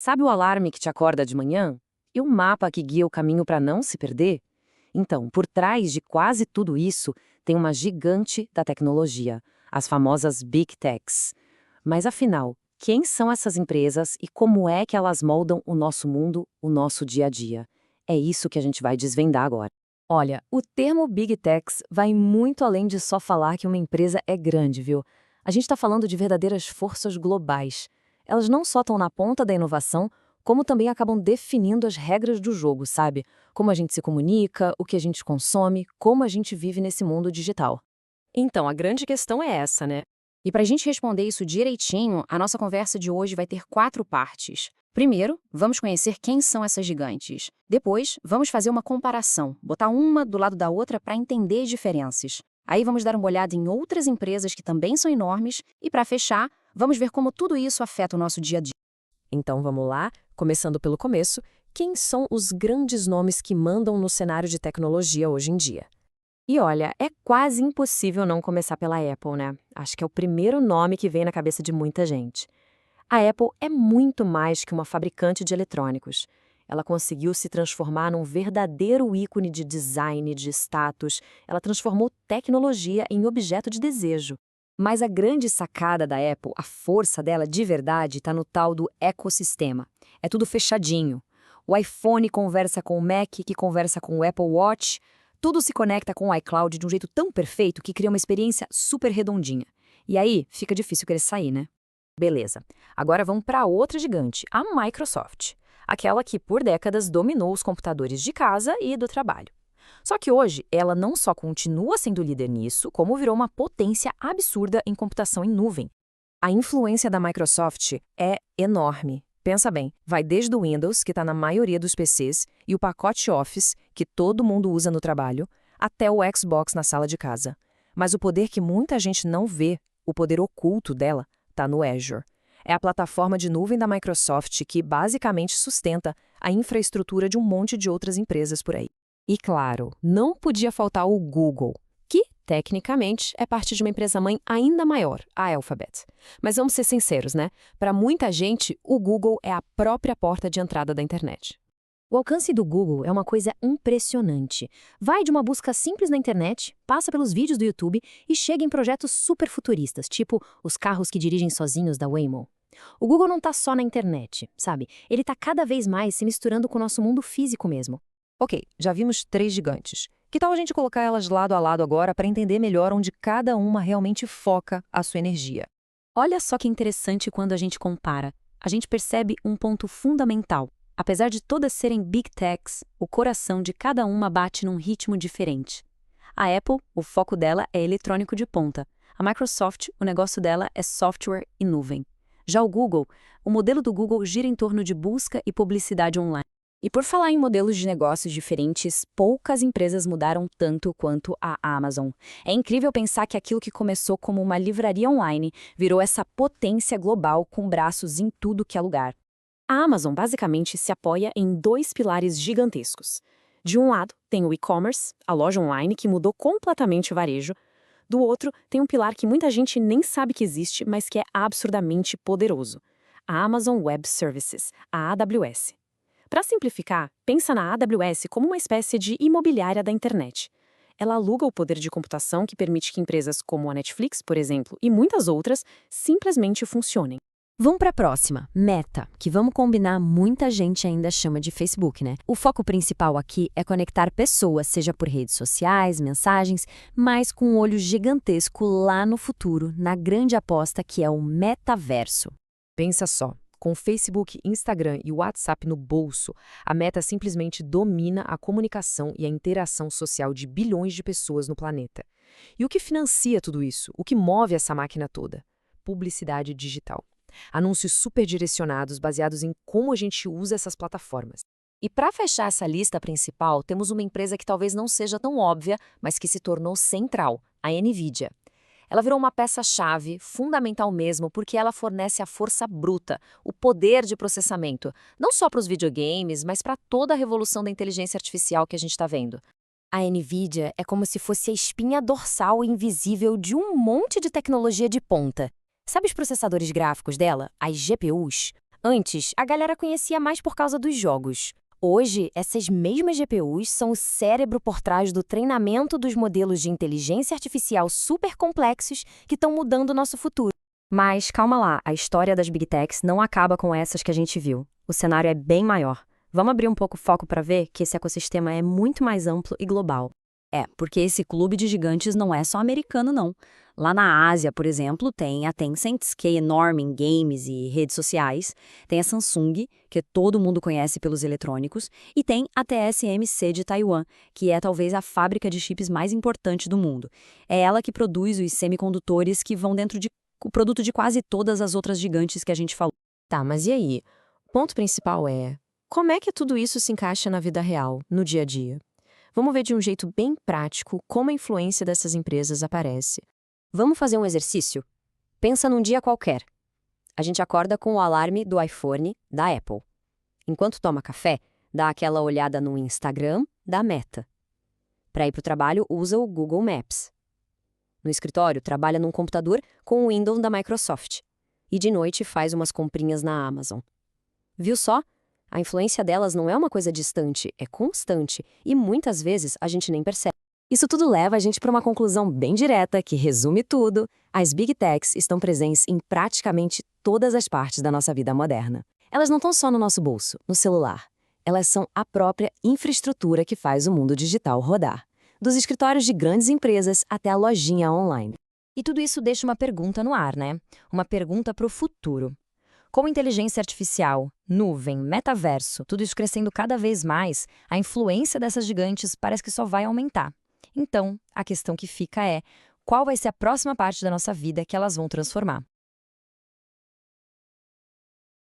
Sabe o alarme que te acorda de manhã? E o mapa que guia o caminho para não se perder? Então, por trás de quase tudo isso, tem uma gigante da tecnologia, as famosas Big Techs. Mas afinal, quem são essas empresas e como é que elas moldam o nosso mundo, o nosso dia a dia? É isso que a gente vai desvendar agora. Olha, o termo Big Techs vai muito além de só falar que uma empresa é grande, viu? A gente está falando de verdadeiras forças globais. Elas não só estão na ponta da inovação, como também acabam definindo as regras do jogo, sabe? Como a gente se comunica, o que a gente consome, como a gente vive nesse mundo digital. Então, a grande questão é essa, né? E para a gente responder isso direitinho, a nossa conversa de hoje vai ter 4 partes. Primeiro, vamos conhecer quem são essas gigantes. Depois, vamos fazer uma comparação, botar uma do lado da outra para entender as diferenças. Aí vamos dar uma olhada em outras empresas que também são enormes e, para fechar, vamos ver como tudo isso afeta o nosso dia a dia. Então vamos lá, começando pelo começo, quem são os grandes nomes que mandam no cenário de tecnologia hoje em dia? E olha, é quase impossível não começar pela Apple, né? Acho que é o primeiro nome que vem na cabeça de muita gente. A Apple é muito mais que uma fabricante de eletrônicos. Ela conseguiu se transformar num verdadeiro ícone de design, de status. Ela transformou tecnologia em objeto de desejo. Mas a grande sacada da Apple, a força dela de verdade, está no tal do ecossistema. É tudo fechadinho. O iPhone conversa com o Mac, que conversa com o Apple Watch. Tudo se conecta com o iCloud de um jeito tão perfeito que cria uma experiência super redondinha. E aí, fica difícil querer sair, né? Beleza. Agora vamos para outra gigante, a Microsoft. Aquela que por décadas dominou os computadores de casa e do trabalho. Só que hoje ela não só continua sendo líder nisso, como virou uma potência absurda em computação em nuvem. A influência da Microsoft é enorme. Pensa bem, vai desde o Windows, que está na maioria dos PCs, e o pacote Office, que todo mundo usa no trabalho, até o Xbox na sala de casa. Mas o poder que muita gente não vê, o poder oculto dela, está no Azure. É a plataforma de nuvem da Microsoft que basicamente sustenta a infraestrutura de um monte de outras empresas por aí. E claro, não podia faltar o Google, que, tecnicamente, é parte de uma empresa-mãe ainda maior, a Alphabet. Mas vamos ser sinceros, né? Para muita gente, o Google é a própria porta de entrada da internet. O alcance do Google é uma coisa impressionante. Vai de uma busca simples na internet, passa pelos vídeos do YouTube e chega em projetos super futuristas, tipo os carros que dirigem sozinhos da Waymo. O Google não está só na internet, sabe? Ele está cada vez mais se misturando com o nosso mundo físico mesmo. Ok, já vimos 3 gigantes. Que tal a gente colocar elas lado a lado agora para entender melhor onde cada uma realmente foca a sua energia? Olha só que interessante quando a gente compara. A gente percebe um ponto fundamental. Apesar de todas serem Big Techs, o coração de cada uma bate num ritmo diferente. A Apple, o foco dela é eletrônico de ponta. A Microsoft, o negócio dela é software e nuvem. Já o Google, o modelo do Google gira em torno de busca e publicidade online. E por falar em modelos de negócios diferentes, poucas empresas mudaram tanto quanto a Amazon. É incrível pensar que aquilo que começou como uma livraria online virou essa potência global com braços em tudo que é lugar. A Amazon basicamente se apoia em 2 pilares gigantescos. De um lado, tem o e-commerce, a loja online que mudou completamente o varejo. Do outro, tem um pilar que muita gente nem sabe que existe, mas que é absurdamente poderoso: a Amazon Web Services, a AWS. Para simplificar, pensa na AWS como uma espécie de imobiliária da internet. Ela aluga o poder de computação que permite que empresas como a Netflix, por exemplo, e muitas outras, simplesmente funcionem. Vamos para a próxima, Meta, que vamos combinar, muita gente ainda chama de Facebook, né? O foco principal aqui é conectar pessoas, seja por redes sociais, mensagens, mas com um olho gigantesco lá no futuro, na grande aposta que é o metaverso. Pensa só. Com o Facebook, Instagram e o WhatsApp no bolso, a Meta simplesmente domina a comunicação e a interação social de bilhões de pessoas no planeta. E o que financia tudo isso? O que move essa máquina toda? Publicidade digital. Anúncios super direcionados baseados em como a gente usa essas plataformas. E para fechar essa lista principal, temos uma empresa que talvez não seja tão óbvia, mas que se tornou central, a NVIDIA. Ela virou uma peça-chave, fundamental mesmo, porque ela fornece a força bruta, o poder de processamento, não só para os videogames, mas para toda a revolução da inteligência artificial que a gente está vendo. A NVIDIA é como se fosse a espinha dorsal invisível de um monte de tecnologia de ponta. Sabe os processadores gráficos dela, as GPUs? Antes, a galera conhecia mais por causa dos jogos. Hoje, essas mesmas GPUs são o cérebro por trás do treinamento dos modelos de inteligência artificial super complexos que estão mudando o nosso futuro. Mas calma lá, a história das Big Techs não acaba com essas que a gente viu. O cenário é bem maior. Vamos abrir um pouco o foco para ver que esse ecossistema é muito mais amplo e global. Porque esse clube de gigantes não é só americano, não. Lá na Ásia, por exemplo, tem a Tencent, que é enorme em games e redes sociais, tem a Samsung, que todo mundo conhece pelos eletrônicos, e tem a TSMC de Taiwan, que é talvez a fábrica de chips mais importante do mundo. É ela que produz os semicondutores que vão dentro de o produto de quase todas as outras gigantes que a gente falou. Tá, mas e aí? O ponto principal é, como é que tudo isso se encaixa na vida real, no dia a dia? Vamos ver de um jeito bem prático como a influência dessas empresas aparece. Vamos fazer um exercício? Pensa num dia qualquer. A gente acorda com o alarme do iPhone da Apple. Enquanto toma café, dá aquela olhada no Instagram da Meta. Para ir para o trabalho, usa o Google Maps. No escritório, trabalha num computador com o Windows da Microsoft. E de noite faz umas comprinhas na Amazon. Viu só? A influência delas não é uma coisa distante, é constante. E muitas vezes a gente nem percebe. Isso tudo leva a gente para uma conclusão bem direta que resume tudo. As Big Techs estão presentes em praticamente todas as partes da nossa vida moderna. Elas não estão só no nosso bolso, no celular. Elas são a própria infraestrutura que faz o mundo digital rodar. Dos escritórios de grandes empresas até a lojinha online. E tudo isso deixa uma pergunta no ar, né? Uma pergunta para o futuro. Com inteligência artificial, nuvem, metaverso, tudo isso crescendo cada vez mais, a influência dessas gigantes parece que só vai aumentar. Então, a questão que fica é, qual vai ser a próxima parte da nossa vida que elas vão transformar?